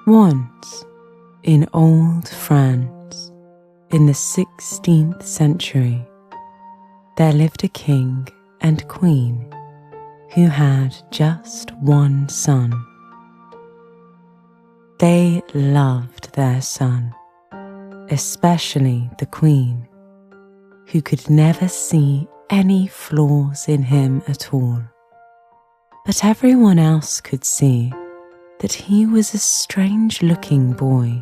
Once, in old France, in the 16th century, there lived a king and queen who had just one son. They loved their son, especially the queen, who could never see any flaws in him at all. But everyone else could see that he was a strange-looking boy.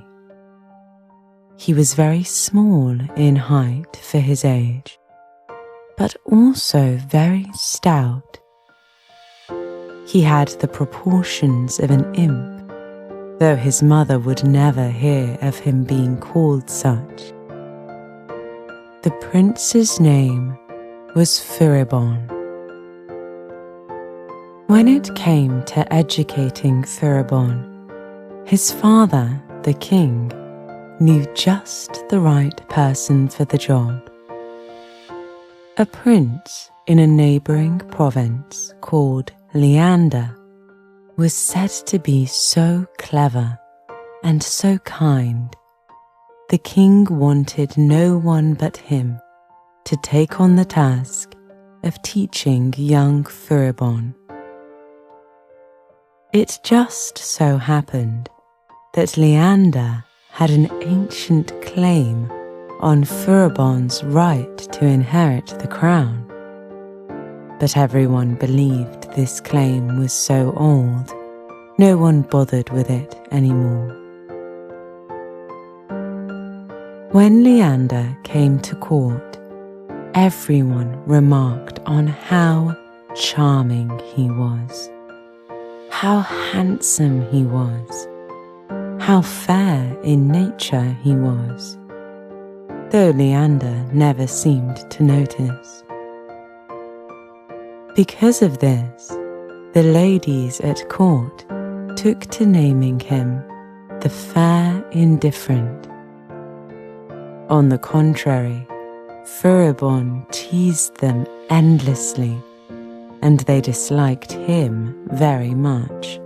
He was very small in height for his age, but also very stout. He had the proportions of an imp, though his mother would never hear of him being called such. The prince's name was Furibon. When it came to educating Furibon, his father, the king, knew just the right person for the job. A prince in a neighbouring province called Leander was said to be so clever and so kind. The king wanted no one but him to take on the task of teaching young Furibon. It just so happened that Leander had an ancient claim on Furibon's right to inherit the crown. But everyone believed this claim was so old, no one bothered with it anymore. When Leander came to court, everyone remarked on how charming he was, how handsome he was, how fair in nature he was, though Leander never seemed to notice. Because of this, the ladies at court took to naming him the Fair Indifferent. On the contrary, Furibon teased them endlessly, and they disliked him very much,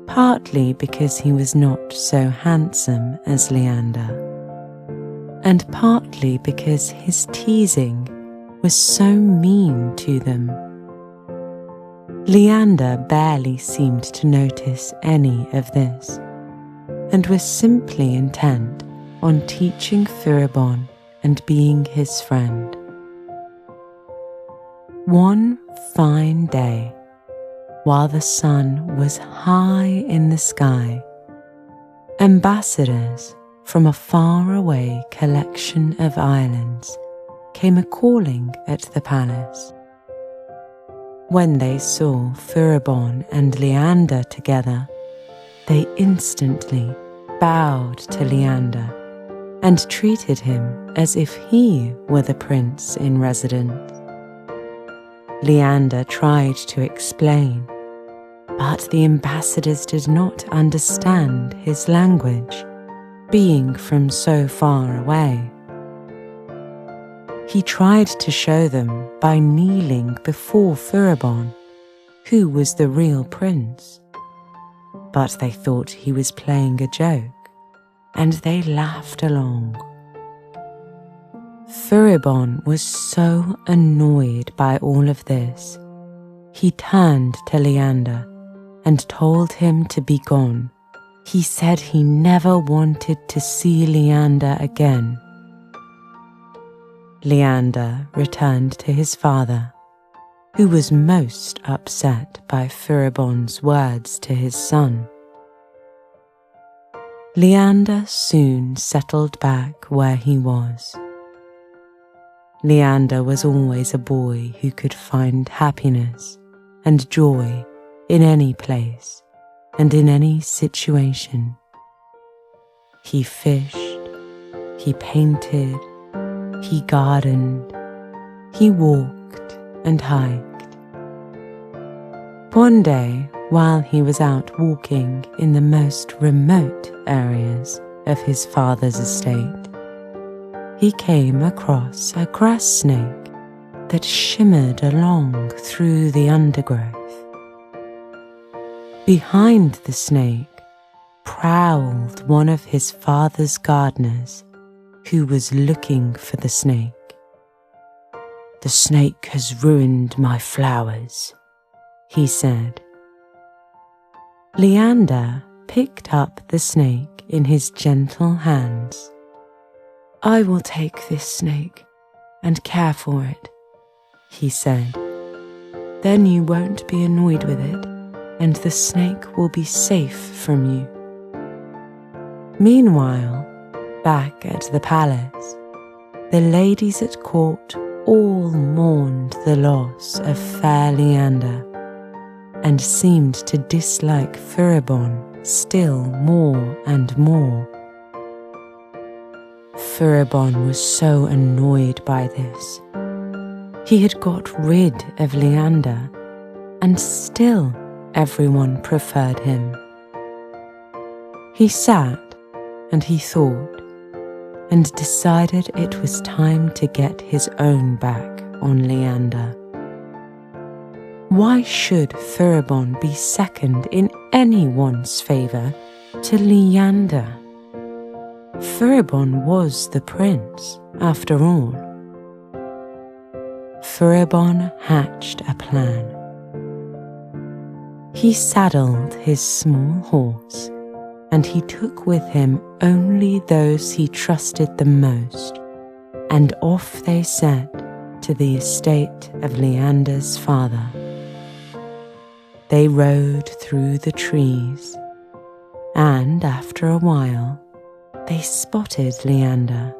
partly because he was not so handsome as Leander, and partly because his teasing was so mean to them. Leander barely seemed to notice any of this, and was simply intent on teaching Furibon and being his friend. One fine day, while the sun was high in the sky, ambassadors from a faraway collection of islands came a-calling at the palace. When they saw Furibon and Leander together, they instantly bowed to Leander and treated him as if he were the prince in residence. Leander tried to explain, but the ambassadors did not understand his language, being from so far away. He tried to show them by kneeling before Furibon, who was the real prince, but they thought he was playing a joke, and they laughed along. Furibon was so annoyed by all of this, he turned to Leander and told him to be gone. He said he never wanted to see Leander again. Leander returned to his father, who was most upset by Furibon's words to his son. Leander soon settled back where he was. Leander was always a boy who could find happiness and joy in any place and in any situation. He fished, he painted, he gardened, he walked and hiked. One day, while he was out walking in the most remote areas of his father's estate, he came across a grass snake that shimmered along through the undergrowth. Behind the snake, prowled one of his father's gardeners who was looking for the snake. "The snake has ruined my flowers," he said. Leander picked up the snake in his gentle hands. "I will take this snake and care for it," he said. "Then you won't be annoyed with it, and the snake will be safe from you." Meanwhile, back at the palace, the ladies at court all mourned the loss of fair Leander, and seemed to dislike Furibon still more and more. Furibon was so annoyed by this. He had got rid of Leander, and still everyone preferred him. He sat and he thought, and decided it was time to get his own back on Leander. Why should Furibon be second in anyone's favour to Leander? Furibon was the prince, after all. Furibon hatched a plan. He saddled his small horse, and he took with him only those he trusted the most, and off they set to the estate of Leander's father. They rode through the trees, and after a while they spotted Leander.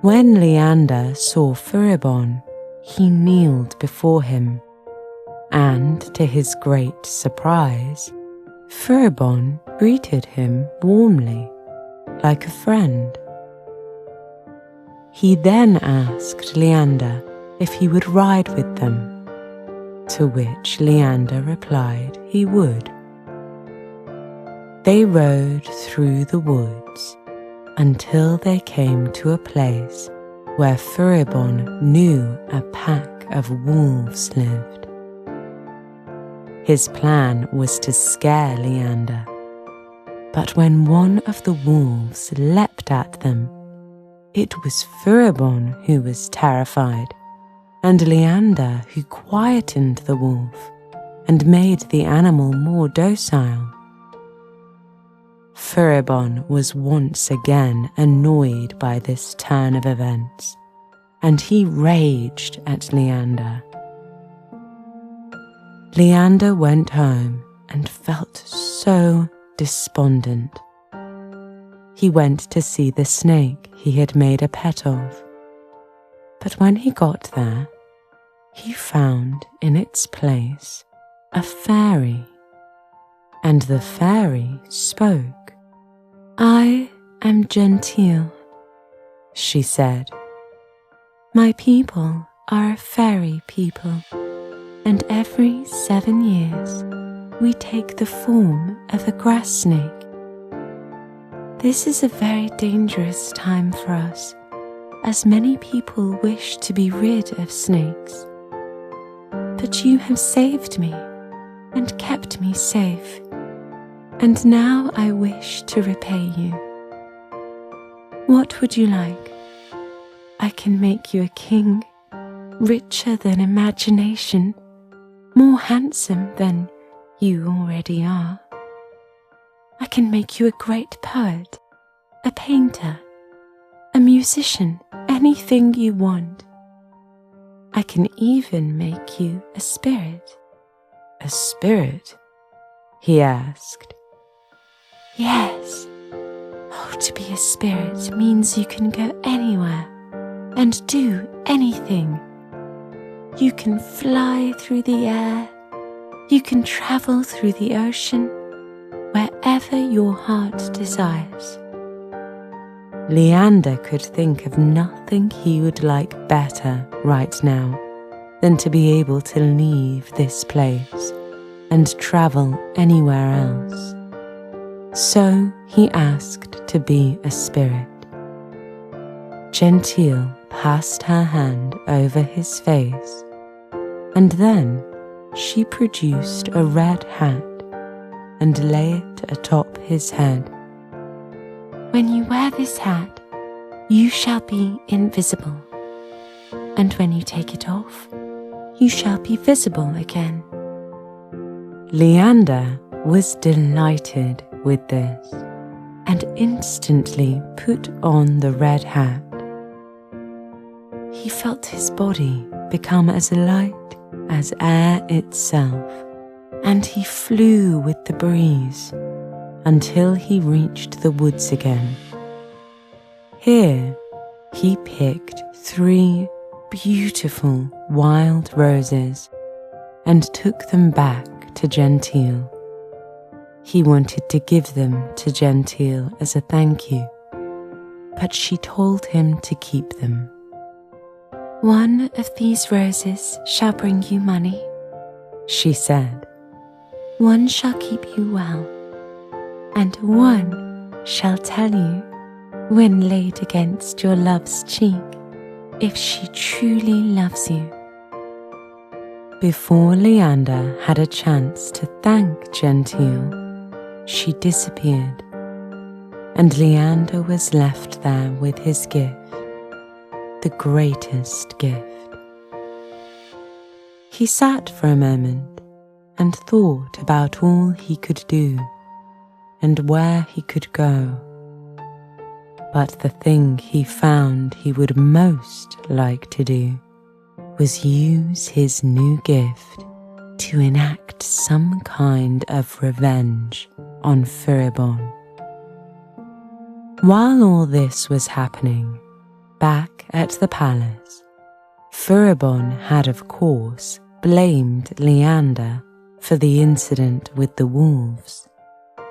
When Leander saw Furibon, he kneeled before him, and to his great surprise, Furibon greeted him warmly, like a friend. He then asked Leander if he would ride with them, to which Leander replied he would. They rode through the woods until they came to a place where Furibon knew a pack of wolves lived. His plan was to scare Leander, but when one of the wolves leapt at them, it was Furibon who was terrified, and Leander who quietened the wolf and made the animal more docile. Furibon was once again annoyed by this turn of events, and he raged at Leander. Leander went home and felt so despondent. He went to see the snake he had made a pet of, but when he got there, he found in its place a fairy, and the fairy spoke. "I am genteel," she said. "My people are a fairy people, and every 7 years we take the form of a grass snake. This is a very dangerous time for us, as many people wish to be rid of snakes. But you have saved me and kept me safe, and now I wish to repay you. What would you like? I can make you a king, richer than imagination, more handsome than you already are. I can make you a great poet, a painter, a musician, anything you want. I can even make you a spirit." "A spirit?" he asked. "Yes. Oh, to be a spirit means you can go anywhere and do anything. You can fly through the air. You can travel through the ocean, wherever your heart desires." Leander could think of nothing he would like better right now than to be able to leave this place and travel anywhere else. So he asked to be a spirit. Gentile passed her hand over his face, and then she produced a red hat and lay it atop his head. "When you wear this hat, you shall be invisible, and when you take it off, you shall be visible again." Leander was delighted with this and instantly put on the red hat. He felt his body become as light as air itself, and he flew with the breeze until he reached the woods again. Here he picked 3 beautiful wild roses and took them back to Gentile. He wanted to give them to Gentile as a thank you, but she told him to keep them. "One of these roses shall bring you money," she said. "One shall keep you well, and one shall tell you, when laid against your love's cheek, if she truly loves you." Before Leander had a chance to thank Gentile, she disappeared, and Leander was left there with his gift, the greatest gift. He sat for a moment and thought about all he could do and where he could go. But the thing he found he would most like to do was use his new gift to enact some kind of revenge on Furibon. While all this was happening, back at the palace, Furibon had of course blamed Leander for the incident with the wolves,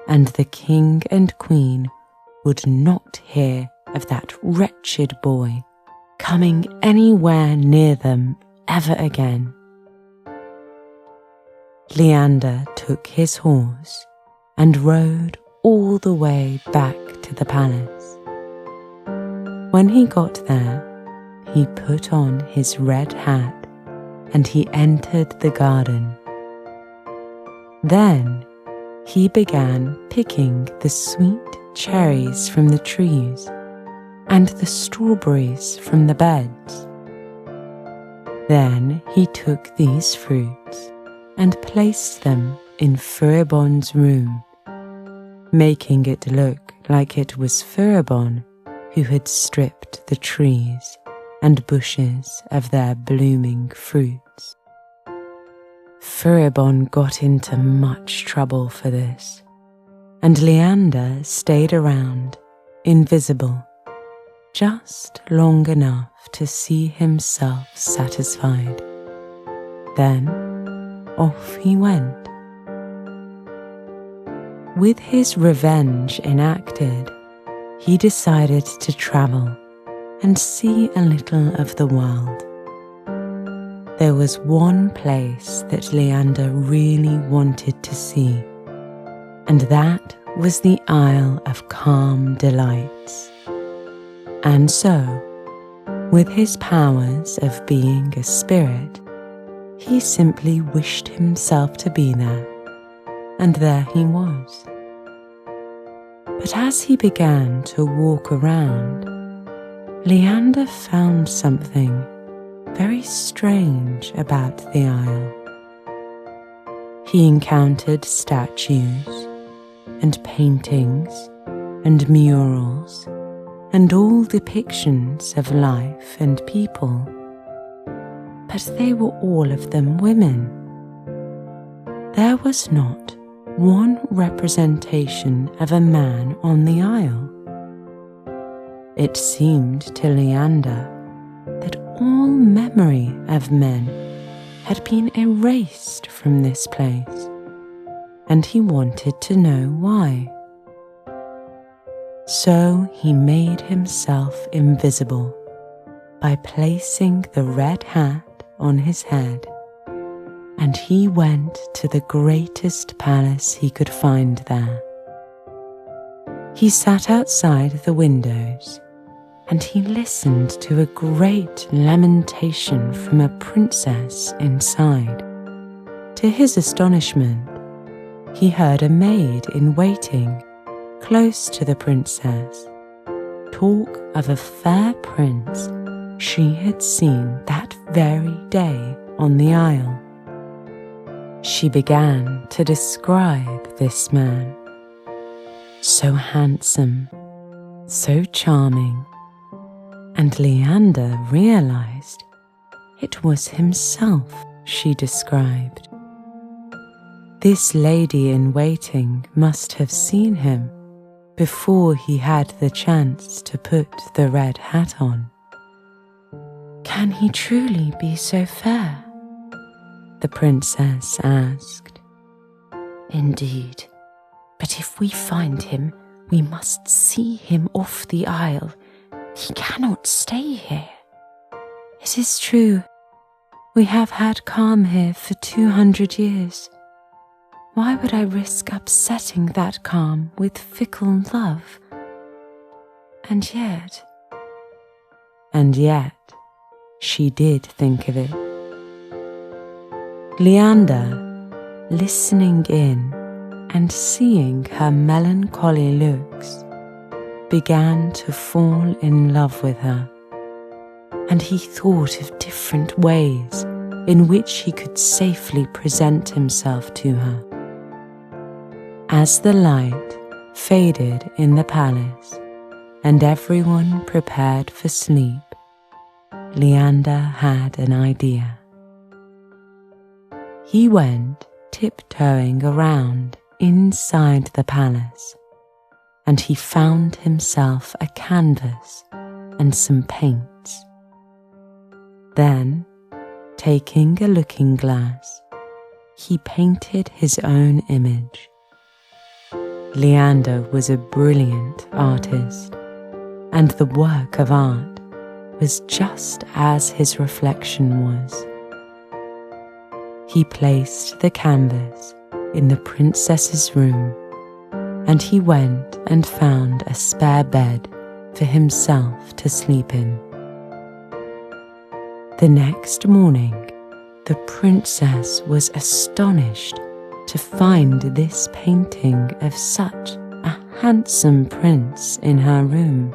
and the king and queen would not hear of that wretched boy coming anywhere near them ever again. Leander took his horse and rode all the way back to the palace. When he got there, he put on his red hat and he entered the garden. Then he began picking the sweet cherries from the trees and the strawberries from the beds. Then he took these fruits and placed them in Furibon's room, making it look like it was Furibon who had stripped the trees and bushes of their blooming fruits. Furibon got into much trouble for this, and Leander stayed around, invisible, just long enough to see himself satisfied. Then off he went. With his revenge enacted, he decided to travel and see a little of the world. There was one place that Leander really wanted to see, and that was the Isle of Calm Delights. And so, with his powers of being a spirit, he simply wished himself to be there, and there he was. But as he began to walk around, Leander found something very strange about the isle. He encountered statues and paintings and murals and all depictions of life and people, but they were all of them women. There was not one representation of a man on the isle. It seemed to Leander that all memory of men had been erased from this place, and he wanted to know why. So he made himself invisible by placing the red hat on his head, and he went to the greatest palace he could find there. He sat outside the windows, and he listened to a great lamentation from a princess inside. To his astonishment, he heard a maid in waiting close to the princess, talk of a fair prince she had seen that very day on the isle. She began to describe this man. So handsome, so charming, and Leander realized it was himself she described. This lady-in-waiting must have seen him before he had the chance to put the red hat on. "Can he truly be so fair?" the princess asked. "Indeed, but if we find him, we must see him off the isle. He cannot stay here." "It is true. We have had calm here for 200 years. Why would I risk upsetting that calm with fickle love? And yet, she did think of it. Leander, listening in and seeing her melancholy looks, began to fall in love with her, and he thought of different ways in which he could safely present himself to her. As the light faded in the palace and everyone prepared for sleep, Leander had an idea. He went tiptoeing around inside the palace, and he found himself a canvas and some paints. Then, taking a looking glass, he painted his own image. Leander was a brilliant artist, and the work of art was just as his reflection was. He placed the canvas in the princess's room, and he went and found a spare bed for himself to sleep in. The next morning, the princess was astonished to find this painting of such a handsome prince in her room.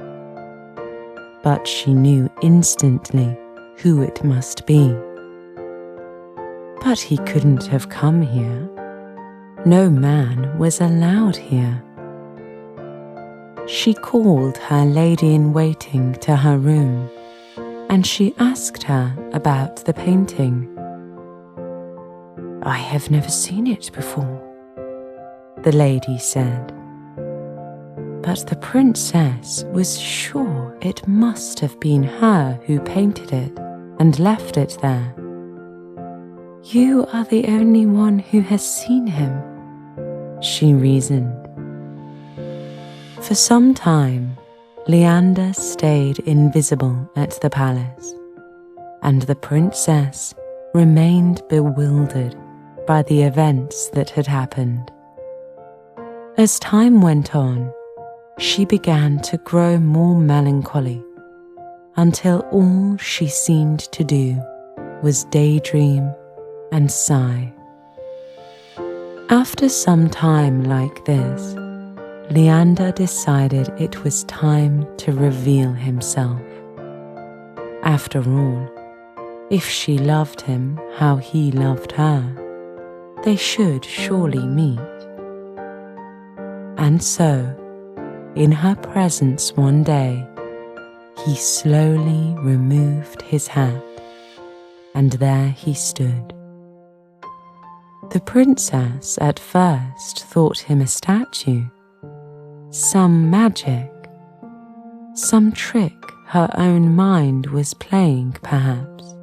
But she knew instantly who it must be. But he couldn't have come here. No man was allowed here. She called her lady-in-waiting to her room, and she asked her about the painting. "I have never seen it before," the lady said. But the princess was sure it must have been her who painted it and left it there. "You are the only one who has seen him," she reasoned. For some time, Leander stayed invisible at the palace, and the princess remained bewildered by the events that had happened. As time went on, she began to grow more melancholy, until all she seemed to do was daydream and sigh. After some time like this, Leander decided it was time to reveal himself. After all, if she loved him how he loved her, they should surely meet. And so, in her presence one day, he slowly removed his hat, and there he stood. The princess at first thought him a statue, some magic, some trick her own mind was playing perhaps.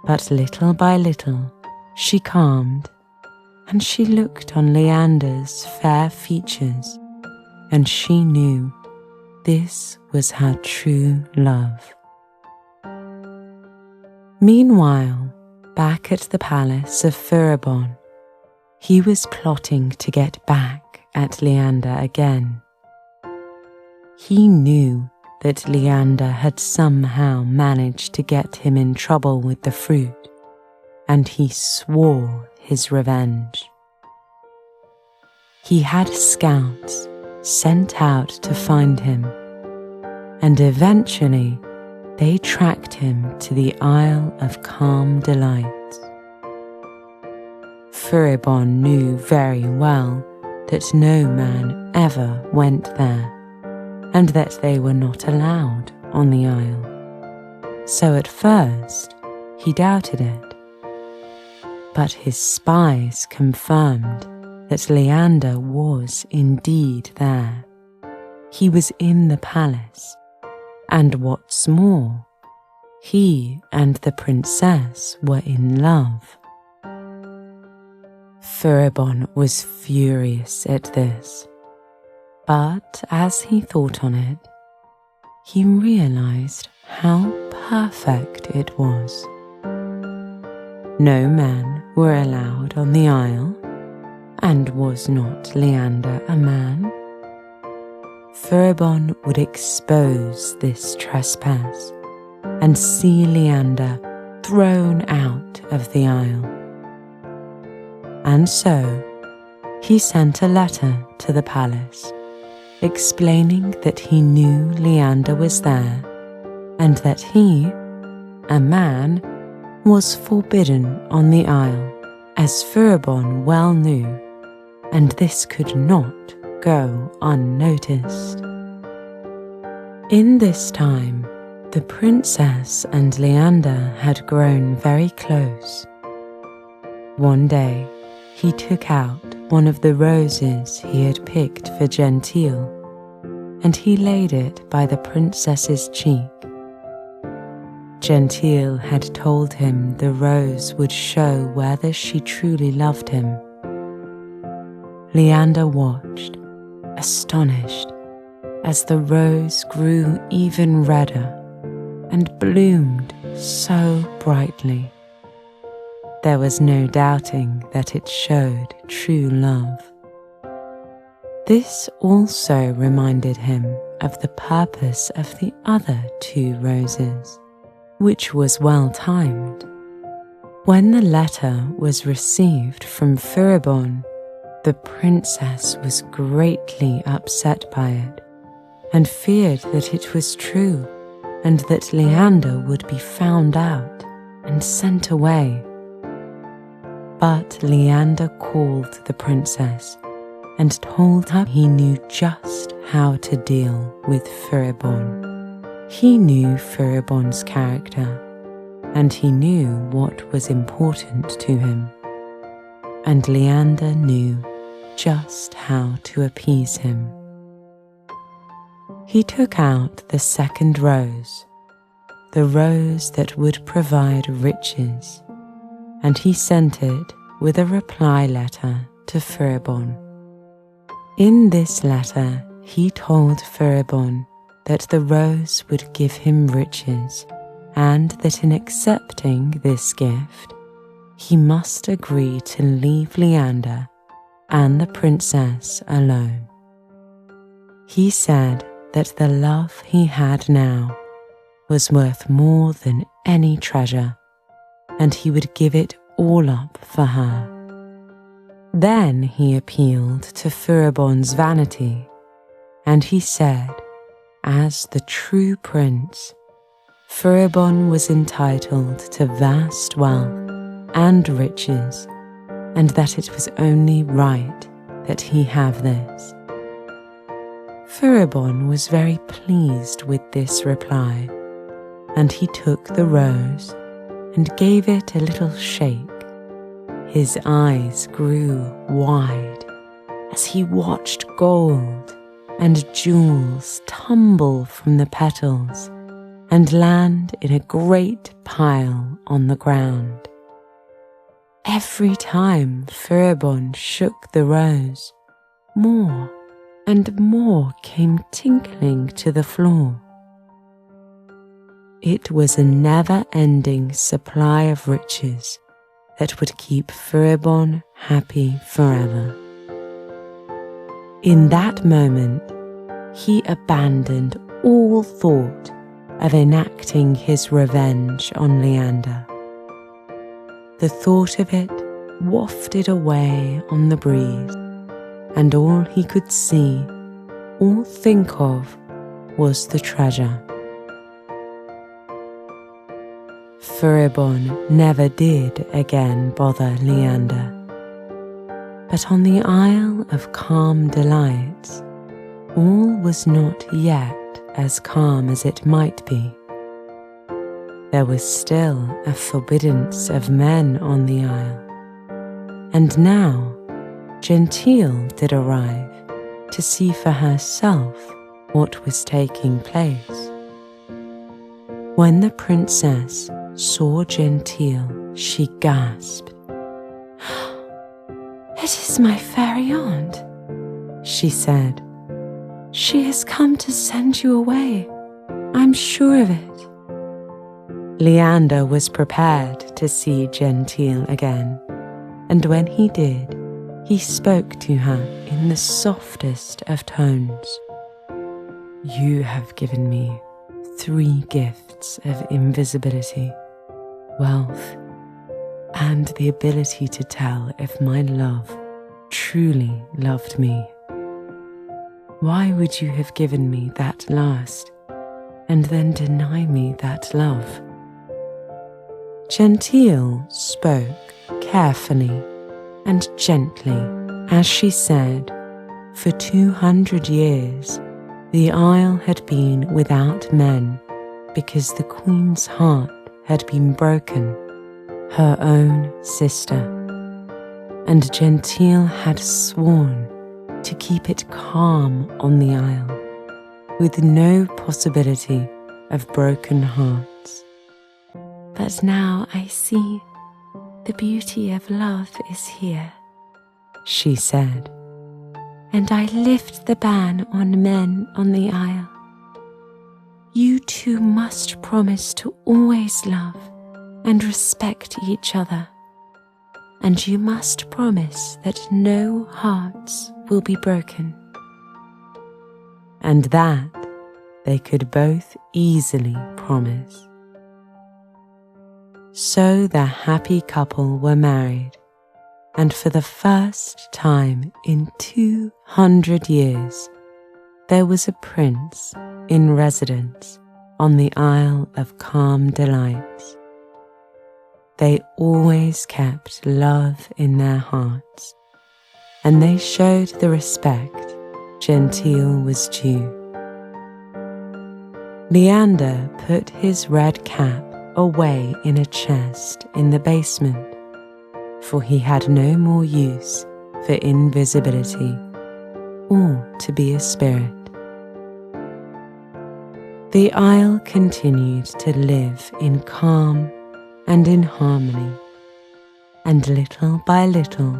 But little by little she calmed, and she looked on Leander's fair features, and she knew this was her true love. Meanwhile, back at the palace of Furibon, he was plotting to get back at Leander again. He knew that Leander had somehow managed to get him in trouble with the fruit, and he swore his revenge. he had scouts sent out to find him, and eventually they tracked him to the Isle of Calm Delights. Furibon knew very well that no man ever went there, and that they were not allowed on the isle. So at first he doubted it. But his spies confirmed that Leander was indeed there. He was in the palace, and what's more, he and the princess were in love. Furibon was furious at this, but as he thought on it, he realized how perfect it was. No men were allowed on the isle, and was not Leander a man? Furibon would expose this trespass and see Leander thrown out of the isle. And so he sent a letter to the palace, explaining that he knew Leander was there, and that he, a man, was forbidden on the isle, as Furibon well knew, and this could not go unnoticed. In this time, the princess and Leander had grown very close. One day, he took out one of the roses he had picked for Gentile, and he laid it by the princess's cheek. Gentile had told him the rose would show whether she truly loved him. Leander watched, astonished, as the rose grew even redder and bloomed so brightly. There was no doubting that it showed true love. This also reminded him of the purpose of the other two roses, which was well timed. When the letter was received from Furibon, the princess was greatly upset by it, and feared that it was true, and that Leander would be found out and sent away. But Leander called the princess and told her he knew just how to deal with Furibon. He knew Furibon's character, and he knew what was important to him, and Leander knew just how to appease him. He took out the second rose, the rose that would provide riches, and he sent it with a reply letter to Furibon. In this letter, he told Furibon that the rose would give him riches, and that in accepting this gift, he must agree to leave Leander and the princess alone. He said that the love he had now was worth more than any treasure, and he would give it all up for her. Then he appealed to Furibon's vanity, and he said, as the true prince, Furibon was entitled to vast wealth and riches, and that it was only right that he have this. Furibon was very pleased with this reply, and he took the rose and gave it a little shake. His eyes grew wide as he watched gold and jewels tumble from the petals and land in a great pile on the ground. Every time Furibon shook the rose, more and more came tinkling to the floor. It was a never-ending supply of riches that would keep Furibon happy forever. In that moment, he abandoned all thought of enacting his revenge on Leander. The thought of it wafted away on the breeze, and all he could see or think of was the treasure. Furibon never did again bother Leander, but on the Isle of Calm Delights, all was not yet as calm as it might be. There was still a forbiddance of men on the isle, and now Gentile did arrive to see for herself what was taking place. When the princess saw Gentile, she gasped. "It is my fairy aunt," she said. "She has come to send you away. I'm sure of it." Leander was prepared to see Gentile again, and when he did, he spoke to her in the softest of tones. "You have given me 3 gifts of invisibility, wealth, and the ability to tell if my love truly loved me. Why would you have given me that last, and then deny me that love?" Gentile spoke carefully and gently as she said, "For 200 years the isle had been without men because the queen's heart had been broken, her own sister, and Gentile had sworn to keep it calm on the isle, with no possibility of broken hearts. But now I see the beauty of love is here," she said, "and I lift the ban on men on the isle. You two must promise to always love and respect each other, and you must promise that no hearts will be broken." And that they could both easily promise. So the happy couple were married, and for the first time in 200 years, there was a prince in residence on the Isle of Calm Delights. They always kept love in their hearts, and they showed the respect Gentile was due. Leander put his red cap away in a chest in the basement, for he had no more use for invisibility or to be a spirit. The isle continued to live in calm and in harmony, and little by little,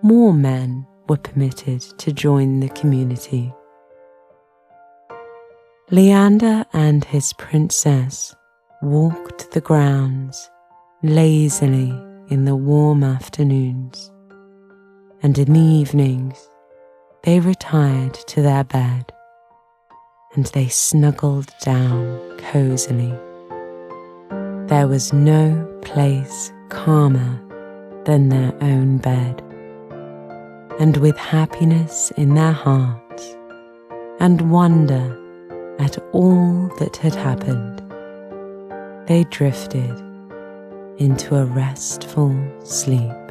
more men were permitted to join the community. Leander and his princess walked the grounds lazily in the warm afternoons, and in the evenings they retired to their bed, and they snuggled down cosily. There was no place calmer than their own bed, and with happiness in their hearts and wonder at all that had happened, they drifted into a restful sleep.